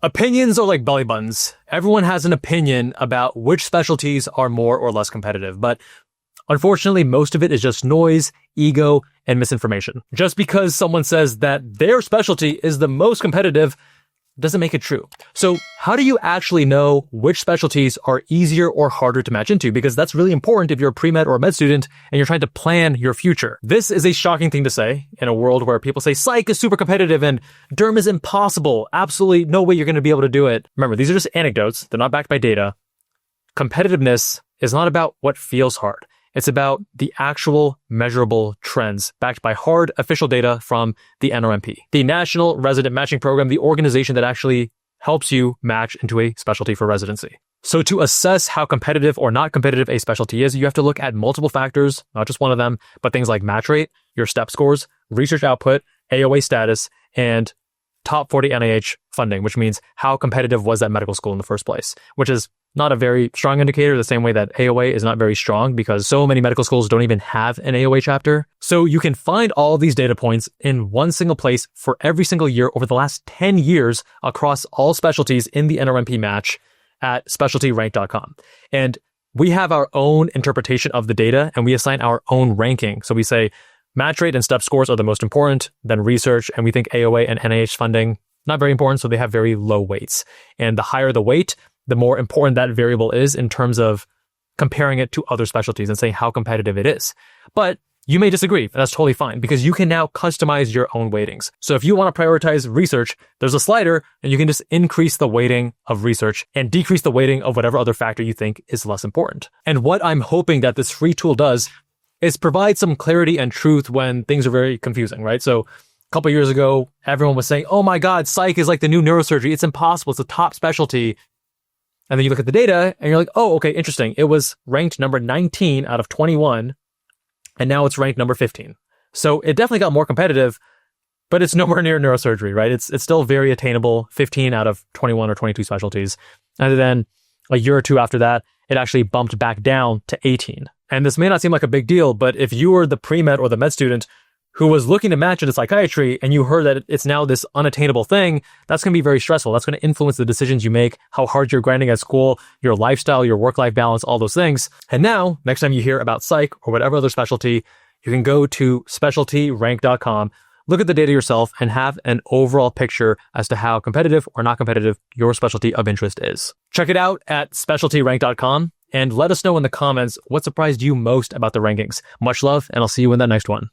Opinions are like belly buttons. Everyone has an opinion about which specialties are more or less competitive, but unfortunately, most of it is just noise, ego, and misinformation. Just because someone says that their specialty is the most competitive doesn't make it true. So how do you actually know which specialties are easier or harder to match into? Because that's really important if you're a pre-med or a med student and you're trying to plan your future. This is a shocking thing to say in a world where people say psych is super competitive and derm is impossible. Absolutely no way you're going to be able to do it. Remember, these are just anecdotes. They're not backed by data. Competitiveness is not about what feels hard. It's about the actual measurable trends backed by hard official data from the NRMP, the National Resident Matching Program, the organization that actually helps you match into a specialty for residency. So to assess how competitive or not competitive a specialty is, you have to look at multiple factors, not just one of them, but things like match rate, your step scores, research output, AOA status, and top 40 NIH funding, which means how competitive was that medical school in the first place, which is not a very strong indicator, the same way that AOA is not very strong because so many medical schools don't even have an AOA chapter. So you can find all these data points in one single place for every single year over the last 10 years across all specialties in the NRMP match at specialtyrank.com. And we have our own interpretation of the data and we assign our own ranking. So we say match rate and step scores are the most important, then research, and we think AOA and NIH funding, not very important, so they have very low weights. And the higher the weight, the more important that variable is in terms of comparing it to other specialties and saying how competitive it is. But you may disagree, and that's totally fine because you can now customize your own weightings. So if you want to prioritize research, there's a slider and you can just increase the weighting of research and decrease the weighting of whatever other factor you think is less important. And what I'm hoping that this free tool does is provide some clarity and truth when things are very confusing, right? So a couple of years ago, everyone was saying, oh my God, psych is like the new neurosurgery. It's impossible. It's a top specialty. And then you look at the data and you're like, oh, okay, interesting. It was ranked number 19 out of 21, and now it's ranked number 15. So it definitely got more competitive, but it's nowhere near neurosurgery, right? It's still very attainable, 15 out of 21 or 22 specialties. And then a year or two after that, it actually bumped back down to 18. And this may not seem like a big deal, but if you were the pre-med or the med student who was looking to match into psychiatry and you heard that it's now this unattainable thing, that's going to be very stressful. That's going to influence the decisions you make, how hard you're grinding at school, your lifestyle, your work-life balance, all those things. And now, next time you hear about psych or whatever other specialty, you can go to specialtyrank.com, look at the data yourself, and have an overall picture as to how competitive or not competitive your specialty of interest is. Check it out at specialtyrank.com and let us know in the comments what surprised you most about the rankings. Much love, and I'll see you in that next one.